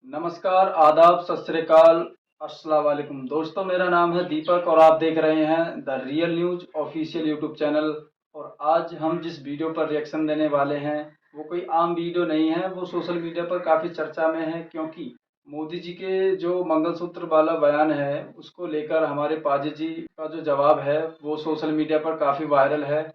नमस्कार, आदाब, सत श्री अकाल, अस्सलाम वालेकुम। दोस्तों, मेरा नाम है दीपक और आप देख रहे हैं the real news official YouTube channel. और आज हम जिस वीडियो पर रिएक्शन देने वाले हैं वो कोई आम वीडियो नहीं है, वो सोशल मीडिया पर काफ़ी चर्चा में है, क्योंकि मोदी जी के जो मंगलसूत्र वाला बयान है उसको लेकर हमारे पाजी जी का जो जवाब है वो सोशल मीडिया पर काफ़ी वायरल है,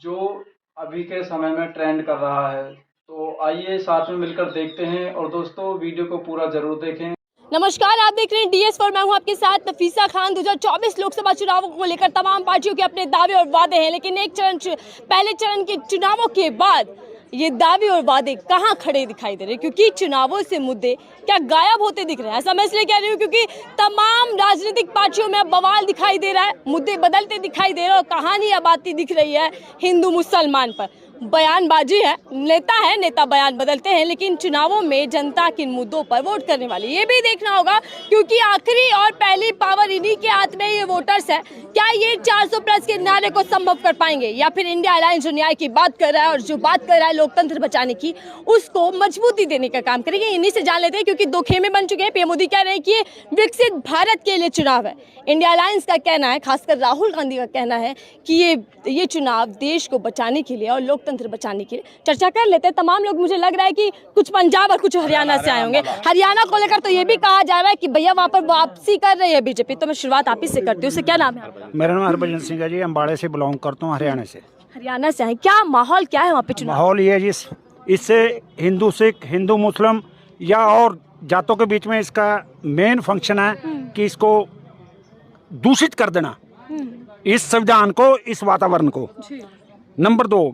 जो अभी के समय में ट्रेंड कर रहा है। तो आइए साथ में मिलकर देखते हैं और दोस्तों वीडियो को पूरा जरूर देखें। नमस्कार, आप देख रहे हैं DS4। मैं हूं आपके साथ नफीसा खान। 2024 लोकसभा चुनावों को लेकर तमाम पार्टियों के अपने दावे और वादे हैं, लेकिन पहले चरण के चुनावों के बाद ये दावे और वादे कहां खड़े दिखाई दे रहे हैं, क्योंकि चुनावों से मुद्दे क्या गायब होते दिख रहे हैं। ऐसा मैं इसलिए कह रही हूँ क्योंकि तमाम राजनीतिक पार्टियों में बवाल दिखाई दे रहा है, मुद्दे बदलते दिखाई दे रहे हैं और कहानी अब आती दिख रही है हिंदू मुसलमान पर। बयानबाजी है, नेता बयान बदलते हैं, लेकिन चुनावों में जनता किन मुद्दों पर वोट करने वाली ये भी देखना होगा, क्योंकि आखिरी और पहली पावर इन्हीं के हाथ में ये वोटर्स है। क्या ये 400 प्लस के नारे को संभव कर पाएंगे, या फिर इंडिया अलायंस जो न्याय की बात कर रहा है और जो बात कर रहा है लोकतंत्र बचाने की, उसको मजबूती देने का काम करेंगे। इन्हीं से जान लेते हैं, क्योंकि दो खेमे बन चुके हैं। पीएम मोदी कह रहे हैं कि ये विकसित भारत के लिए चुनाव है। इंडिया अलायंस का कहना है, खासकर राहुल गांधी का कहना है कि ये चुनाव देश को बचाने के लिए और लोकतंत्र बचाने के लिए। चर्चा कर लेते हैं। तमाम लोग, मुझे लग रहा है कि कुछ पंजाब और कुछ हरियाणा से आए होंगे। हरियाणा को लेकर तो ये भी कहा जा रहा है कि भैया वहाँ पर वापसी कर रही है बीजेपी। तो मैं शुरुआत आप ही से करती हूँ। क्या नाम है? मेरा नाम हरभजन सिंह है जी, अम्बाड़े से बिलोंग करता हूँ, हरियाणा से। हरियाणा से आए, क्या माहौल क्या है वहाँ पे चुनाव? माहौल ये है जी, इससे हिंदू सिख, हिंदू मुस्लिम या और जातों के बीच में इसका मेन फंक्शन है कि इसको दूषित कर देना, इस संविधान को, इस वातावरण को। नंबर 2,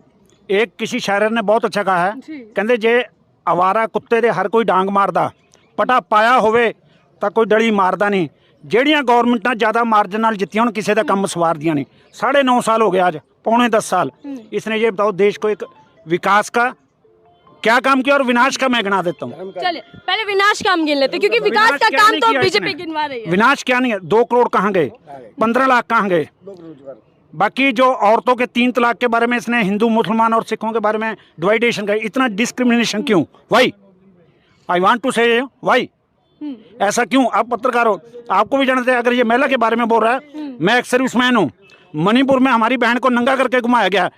एक किसी शायर ने बहुत अच्छा कहा है, कहते जे आवारा कुत्ते दे हर कोई डांग मारदा, पटा पाया होवे ਤਾਂ कोई डली मारदा नहीं। ਜਿਹੜੀਆਂ ਗਵਰਨਮੈਂਟਾਂ ज़्यादा मार्जिन ਨਾਲ ਜਿੱਤੀਆਂ ਹੁਣ ਕਿਸੇ ਦਾ ਕੰਮ ਸਵਾਰਦੀਆਂ नहीं। 9.5 साल हो गए, आज पौने 10 साल। इसने ये बताओ देश को एक विकास का क्या काम किया और विनाश का मैं गिना देता हूँ। चलिए पहले विनाश का हम गिन लेते हैं, क्योंकि विकास का काम तो बीजेपी गिनवा रही है। विनाश क्या नहीं है, 2 करोड़ कहाँ गए, 15 लाख कहाँ गए। बाकी जो औरतों के 3 तलाक के बारे में इसने हिंदू मुसलमान और सिखों के बारे में डिवाइडेशन का, इतना डिस्क्रिमिनेशन क्यों? वाई, आई वांट टू से वाई, ऐसा क्यों? आप पत्रकार हो, आपको भी जानते हैं। अगर ये महिला के बारे में बोल रहा है, मैं एक सर्विसमैन हूँ, मणिपुर में हमारी बहन को नंगा करके घुमाया गया,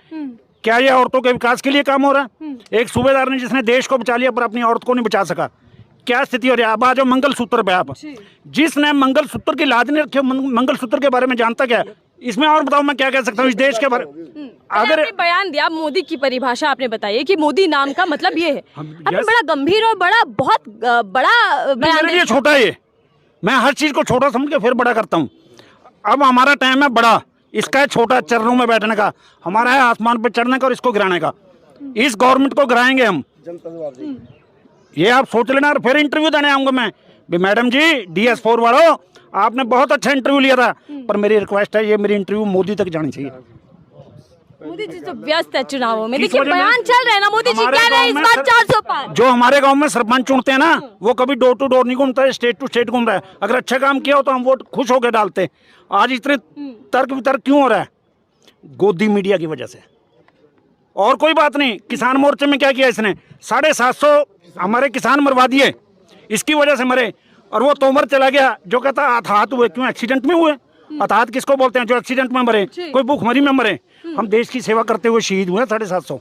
क्या ये औरतों के विकास के लिए काम हो रहा है? एक सूबेदार ने जिसने देश को बचा लिया पर अपनी औरत को नहीं बचा सका, क्या स्थिति हो रही है? अब आ जाओ मंगलसूत्र पे। आप जिसने मंगलसूत्र की लाज नहीं रखी, मंगलसूत्र के बारे में जानता क्या है? इसमें और बताओ मैं क्या कह सकता हूँ इस देश के बारे में। अगर आपने बयान दिया, मोदी की परिभाषा आपने बताई कि मोदी नाम का मतलब ये है। आपने बड़ा गंभीर और बहुत बड़ा बयान दिया। छोटा है ये, मैं हर चीज को छोटा समझ के फिर बड़ा करता हूँ। अब हमारा टाइम है बड़ा, इसका है छोटा, चरणों में बैठने का। हमारा है आसमान पे चढ़ने का और इसको गिराने का। इस गवर्नमेंट को गिराएंगे हम, ये आप सोच लेना। और फिर इंटरव्यू देने आऊंगा मैं भी, मैडम जी DS4 वालों, आपने बहुत अच्छा इंटरव्यू लिया था, पर मेरी रिक्वेस्ट है ये मेरी इंटरव्यू मोदी तक जानी चाहिए। मोदी जी तो व्यस्त है चुनावों में। देखिए बयान चल रहे हैं ना, मोदी जी कह रहे हैं इस बार 400 पार। जो हमारे गांव में सरपंच चुनते हैं ना, वो कभी डोर टू डोर नहीं घूमता है, स्टेट टू स्टेट घूम रहा है। अगर अच्छा काम किया हो तो हम वोट खुश होकर डालते। आज इतने तर्क वितर्क क्यों हो रहा है? गोदी मीडिया की वजह से, और कोई बात नहीं। किसान मोर्चे में क्या किया इसने? 750 हमारे किसान मरवा दिए, इसकी वजह से मरे। और वो तोमर चला गया जो कहता हताहत हुए, क्यों? एक्सीडेंट में हुए। हताहत किसको बोलते हैं? जो एक्सीडेंट में मरे, कोई भूखमरी में मरे। हम देश की सेवा करते हुए शहीद हुए 750।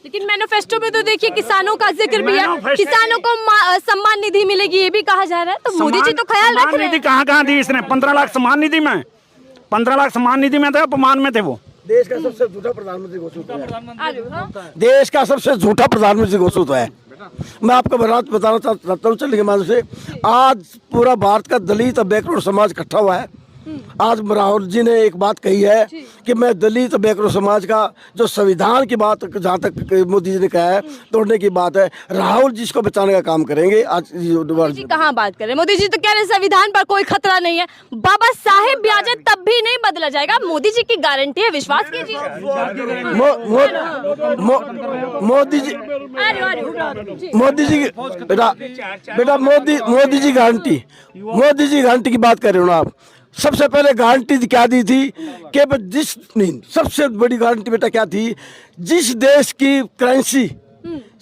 लेकिन मैनिफेस्टो में तो देखिए किसानों का जिक्र भी है, किसानों को सम्मान निधि मिलेगी ये भी कहा जा रहा है। तो मोदी जी तो ख्याल रख रहे हैं। कहाँ दी इसने? 15 लाख सम्मान निधि में, 15 लाख सम्मान निधि में थे, अपमान में थे वो। देश का सबसे झूठा प्रधानमंत्री घोषित है। देश का सबसे झूठा प्रधानमंत्री घोषित है। मैं आपको बताना चाहता हूँ चलने के माध्यम से, आज पूरा भारत का दलित और बैकवर्ड समाज इकट्ठा हुआ है। आज राहुल जी ने एक बात कही है कि मैं दलित बैकवर्ड समाज का जो संविधान की बात, जहाँ तक मोदी जी ने कहा है, तोड़ने की बात है। राहुल जी इसको बचाने का काम करेंगे। आज जी कहाँ बात करें? मोदी जी तो कह रहे हैं संविधान पर कोई खतरा नहीं है, बाबा साहेब भी आ जाए तब भी नहीं बदला जाएगा। मोदी जी की गारंटी है, विश्वास कीजिए। मोदी जी बेटा मोदी जी गारंटी की बात कर रहे हो ना आप। सबसे पहले गारंटी क्या दी थी कि सबसे बड़ी गारंटी बेटा क्या थी? जिस देश की करेंसी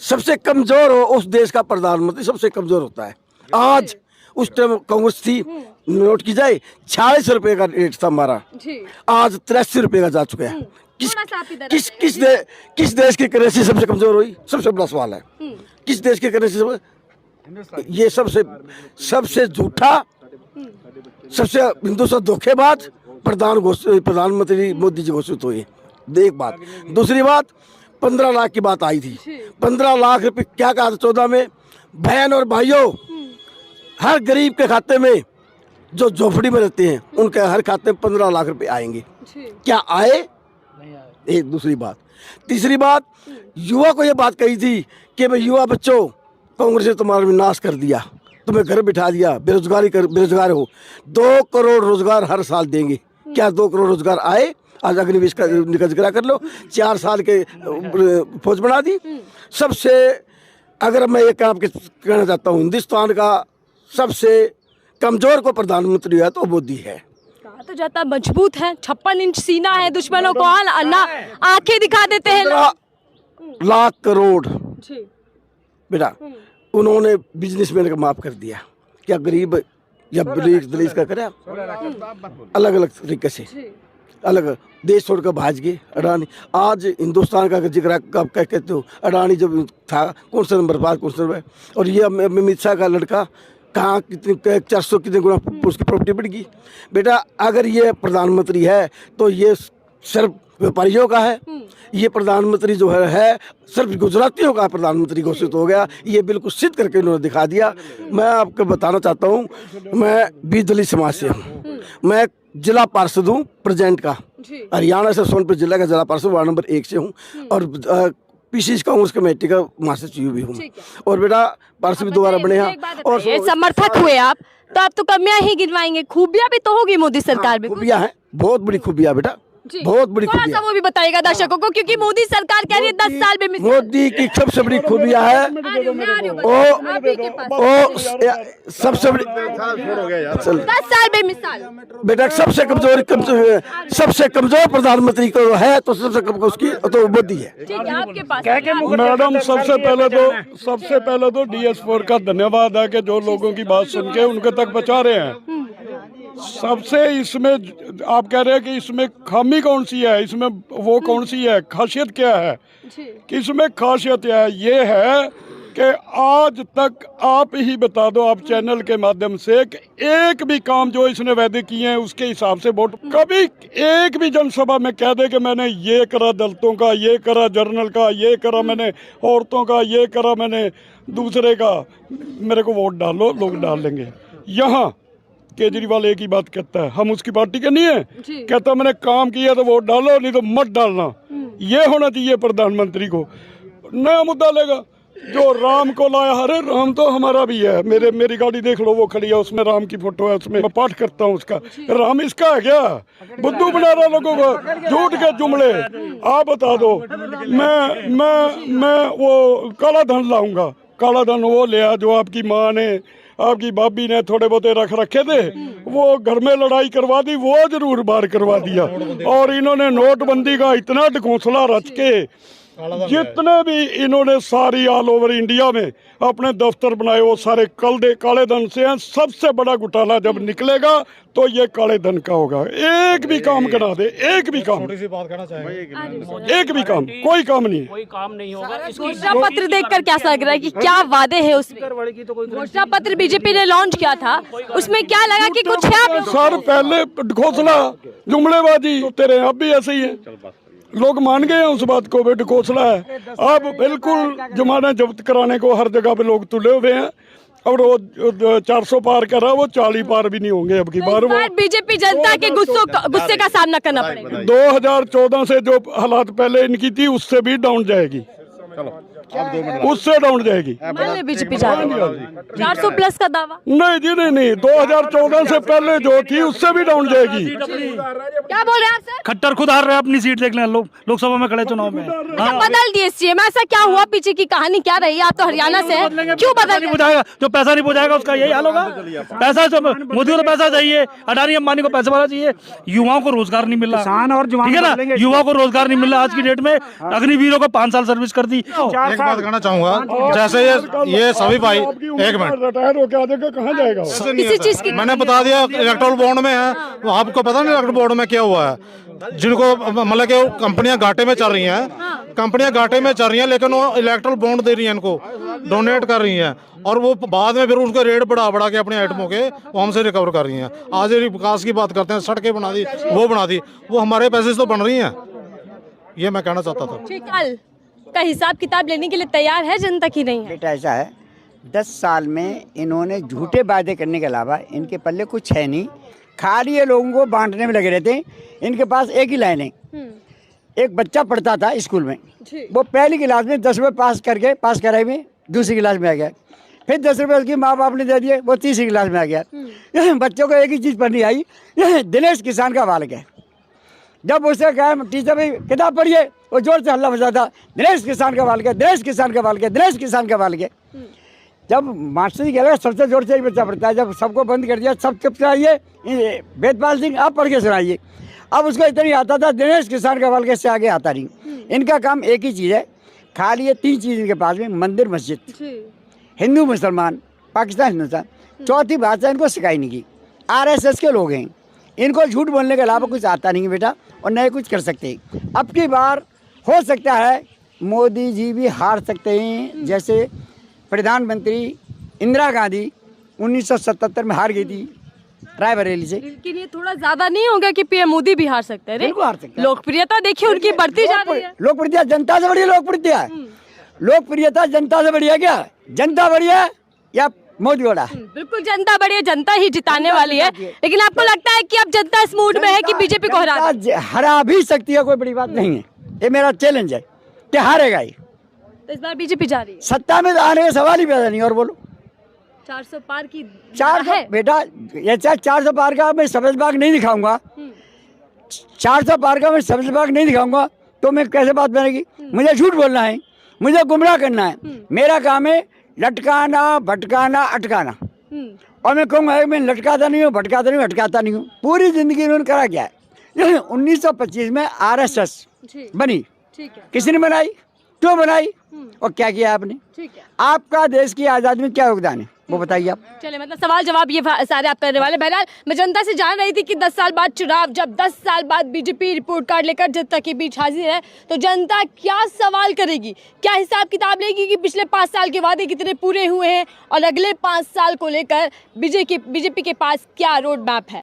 सबसे कमजोर हो उस देश का प्रधानमंत्री सबसे कमजोर होता है। आज उस टाइम कांग्रेस थी, नोट की जाए 46 रुपए का रेट था हमारा, आज 83 रुपए का जा चुका है। किस देश की करेंसी सबसे कमजोर हुई? सबसे बड़ा सवाल है, किस देश की करेंसी? ये सबसे झूठा, सबसे हिंदुस्तान धोखेबाज प्रधानमंत्री मोदी जी घोषित हुए। एक बात। दूसरी बात, 15 लाख की बात आई थी। 15 लाख रुपए क्या कहा था 14 में? बहन और भाइयों, हर गरीब के खाते में, जो झोपड़ी में रहते हैं उनके हर खाते में 15 लाख रुपए आएंगे। क्या आए? एक दूसरी बात। तीसरी बात, युवा को ये बात कही थी कि भाई युवा बच्चों, कांग्रेस ने तुम्हारा विनाश कर दिया, तुम्हें घर बिठा दिया, बेरोजगार हो। 2 करोड़ रोजगार हर साल देंगे। क्या 2 करोड़ रोजगार आए? आज अग्निवीर का जिक्र कर लो, 4 साल के फौज बढ़ा दी। सबसे, अगर मैं ये कहना चाहता हूँ, हिंदुस्तान का सबसे कमजोर को प्रधानमंत्री है तो मोदी है। कहा तो जाता मजबूत है, 56 इंच सीना है, दुश्मनों को आंखें दिखा देते हैं। 15 लाख करोड़ बेटा उन्होंने बिजनेसमैन का माफ कर दिया। क्या गरीब या दलित का करे? अलग अलग तरीके से अलग देश छोड़कर भाज गए अडानी। आज हिंदुस्तान का जिक्र कब कहते हो? अडानी जब था कौन सा नंबर बात, कौन सा नंबर? और ये अमित शाह का लड़का कहाँ कितनी 400 कितने गुना उसकी प्रॉपर्टी बढ़ गई। बेटा अगर ये प्रधानमंत्री है तो ये सिर्फ व्यापारियों का है, ये प्रधानमंत्री जो है सिर्फ गुजरातियों का प्रधानमंत्री घोषित हो गया। ये बिल्कुल सिद्ध करके उन्होंने दिखा दिया। मैं आपको बताना चाहता हूँ, मैं भी दलित समाज से हूँ, मैं जिला पार्षद हूँ प्रेजेंट का, हरियाणा से सोनपुर जिला का जिला पार्षद वार्ड नंबर 1 से हूँ, और पीसीसी कांग्रेस कमेटी का महासचिव भी हूँ। और बेटा पार्षद भी दोबारा बने हैं और समर्थक हुए आप, तो आप तो कमियां ही गिनवाएंगे, खूबियां भी तो होगी मोदी सरकार में। खूबियां हैं, बहुत बड़ी खूबियां बेटा, बहुत बड़ी खूबियां। वो भी बताइएगा दर्शकों को, क्योंकि मोदी सरकार कह रही है 10 साल में। मोदी की सबसे बड़ी खूबियां है सबसे बड़ी 10 साल में मिसाल बेटा, सबसे कमजोर प्रधानमंत्री को है तो सबसे उसकी तो मोदी है। आपके पास मैडम, सबसे पहले तो DS4 का धन्यवाद है कि जो लोगों की बात सुन के उनके तक पहुंचा रहे हैं। सबसे इसमें आप कह रहे हैं कि इसमें खामी कौन सी है, इसमें वो कौन सी है, खासियत क्या है? कि इसमें खासियत ये है कि आज तक आप ही बता दो, आप चैनल के माध्यम से, कि एक भी काम जो इसने वादे किए हैं उसके हिसाब से वोट, कभी एक भी जनसभा में कह दे कि मैंने ये करा दलितों का, ये करा जर्नल का, ये करा मैंने औरतों का, ये करा मैंने दूसरे का, मेरे को वोट डालो, लोग डाल लेंगे। यहाँ केजरीवाल एक ही बात कहता है, हम उसकी पार्टी के नहीं है, कहता मैंने काम किया तो वोट डालो, नहीं तो मत डालना। ये होना चाहिए प्रधानमंत्री को। नया मुद्दा लेगा, जो राम को लाया, अरे राम तो हमारा भी है, मेरी गाड़ी देख लो, वो खड़ी है, उसमें राम की फोटो है, उसमें मैं पाठ करता हूँ उसका। राम इसका है क्या? बुद्धू बना रहा लोगों को, झूठ के जुमले। आप बता दो, मैं वो काला धन लाऊंगा, काला धन वो लिया जो आपकी माँ ने, आपकी भाभी ने थोड़े बहुते रखे थे, वो घर में लड़ाई करवा दी, वो जरूर बाहर करवा दिया। और इन्होंने नोटबंदी का इतना ढकोसला रच के, जितने भी इन्होंने सारी ऑल ओवर इंडिया में अपने दफ्तर बनाए, वो सारे काले धन से हैं। सबसे बड़ा घोटाला जब निकलेगा तो ये काले धन का होगा। एक भी काम करा दे, एक भी काम, एक भी काम, कोई काम नहीं है, कोई काम नहीं होगा। घोषणा पत्र देखकर क्या लग रहा है कि क्या वादे हैं उसमें? घोषणा पत्र बीजेपी ने लॉन्च किया था, उसमें क्या लगा कि कुछ है? सर पहले घोषणा जुमलेबाजी तेरे अब भी ऐसे ही है, लोग मान गए हैं उस बात को, बेट घोषणा है। अब बिल्कुल जमाना जब्त कराने को हर जगह पे लोग तुले हुए हैं, और वो 400 पार कर रहा है, वो 40 पार भी नहीं होंगे अब की बार। वो बीजेपी जनता के गुस्से का सामना करना पड़ेगा। 2014 से जो हालात पहले इनकी थी उससे भी डाउन जाएगी, उससे डाउन जाएगी। बीजेपी 400 प्लस का दावा नहीं जी, नहीं, 2014 से पहले जो थी उससे भी डाउन जाएगी। क्या बोल रहे हैं आप सर? खट्टर खुद हार रहे हैं अपनी सीट, देख लें, लोकसभा में खड़े चुनाव में। क्या बदल दिए सीएम? ऐसा क्या हुआ? पीछे की कहानी क्या रही? आप तो हरियाणा से हैं, क्यों बदल जाएगा? जो पैसा नहीं पहुंचाएगा उसका यही हाल होगा। पैसा, मोदी को तो पैसा चाहिए, अडानी अंबानी को पैसा वाला चाहिए, युवाओं को रोजगार नहीं मिल रहा, ठीक है ना, युवाओं को रोजगार नहीं मिल रहा। आज की डेट में अग्निवीरों को 5 साल सर्विस कर दी, बात कहना चाहूंगा, जैसे ये सभी भाई, एक मिनट, रिटायर होके आगे कहाँ जाएगा वो? किसी चीज की मैंने बता दिया इलेक्ट्रोल बॉन्ड में है, वो आपको पता नहीं इलेक्ट्रोल बॉन्ड में क्या हुआ है, जिनको मतलब कि कंपनियां घाटे में चल रही हैं, कंपनियां घाटे में चल रही हैं, लेकिन वो इलेक्ट्रोल बॉन्ड दे रही हैं, इनको डोनेट कर रही हैं, और वो बाद में फिर उसके रेट बढ़ा के अपने आइटमों के वो हमसे रिकवर कर रही हैं। आज ये विकास की बात करते हैं, सड़कें बना दी, वो बना दी, वो हमारे पैसे से तो बन रही हैं, ये मैं कहना चाहता था। ठीक, कल का हिसाब किताब लेने के लिए तैयार है जनता की नहीं है? बेटा ऐसा है, 10 साल में इन्होंने झूठे वादे करने के अलावा इनके पल्ले कुछ है नहीं, खाली ये लोगों को बांटने में लगे रहते हैं। इनके पास एक ही लाइन है, एक बच्चा पढ़ता था स्कूल में, वो पहली क्लास में 10 रुपये पास कराए में दूसरी क्लास में आ गया, फिर 10 रुपये उसकी माँ बाप ने दे दिए, वो तीसरी क्लास में आ गया। बच्चों को एक ही चीज़ पढ़नी आई, दिनेश किसान का बालक है। जब उसे कहा टीचर भाई किताब पढ़िए, वो जोर से हल्ला बजाता, दिनेश किसान का बालक है, दिनेश किसान का बालक है, दिनेश किसान का बालक है। जब मास्टर जी कह सबसे जोर से ही बच्चा पढ़ता है, जब सबको बंद कर दिया, सब चुप कराइए, वेदपाल सिंह आप पढ़ के सुनाइए। अब उसको इतना ही आता था, दिनेश किसान का बालक से आगे आता नहीं। इनका काम एक ही चीज़ है, खाली ये 3 चीज़ इनके पास में, मंदिर मस्जिद, हिंदू मुसलमान, पाकिस्तान हिंदुस्तान, चौथी भाषा इनको सिखाई नहीं की। RSS के लोग हैं, इनको झूठ बोलने के अलावा कुछ आता नहीं है बेटा, और नए कुछ कर सकते हैं। अब की बार हो सकता है मोदी जी भी हार सकते हैं, जैसे प्रधानमंत्री इंदिरा गांधी 1977 में हार गई थी रायबरेली से। लेकिन ये थोड़ा ज्यादा नहीं होगा कि पीएम मोदी भी हार सकते हैं? बिल्कुल हार सकते हैं। लोकप्रियता देखिए उनकी बढ़ती जा रही है। लोकप्रियता जनता से बढ़िया, लोकप्रियता जनता से बढ़िया क्या? जनता बढ़िया या मोदी बड़ा? बिल्कुल जनता बढ़िया, जनता ही जिताने वाली है। लेकिन आपको लगता है कि अब जनता इस मूड में है कि बीजेपी को हरा भी सकती है, कोई बड़ी बात नहीं है। ये मेरा चैलेंज है कि हारेगा ही। तो इस बार बीजेपी जा रही है सत्ता में आने का सवाल ही पैदा नहीं। और बोलो 400 पार की 400 बेटा, ये 400 पार का मैं सफेद बाग नहीं दिखाऊंगा, 400 पार का मैं सफेद बाग नहीं दिखाऊंगा तो मैं कैसे बात बनेगी? मुझे झूठ बोलना है, मुझे गुमराह करना है। मेरा काम है लटकाना, भटकाना, अटकाना। और मैं कहूँगा मैं लटकाता नहीं हूँ, भटकाता नहीं हूँ, अटकाता नहीं हूँ। पूरी जिंदगी इन्होंने करा क्या है? 1925 में RSS बनी, किसने बनाई, क्यों बनाई और क्या किया आपने? ठीक है, आपका देश की आज़ादी में क्या योगदान है वो बताइए आप। चले मतलब सवाल जवाब ये सारे आप करने वाले। बहरहाल मैं जनता से जान रही थी कि 10 साल बाद चुनाव, जब 10 साल बाद बीजेपी रिपोर्ट कार्ड लेकर जनता के बीच हाजिर है, तो जनता क्या सवाल करेगी, क्या हिसाब किताब लेगी कि पिछले 5 साल के वादे कितने पूरे हुए हैं और अगले 5 साल को लेकर बीजेपी के पास क्या रोड मैप है।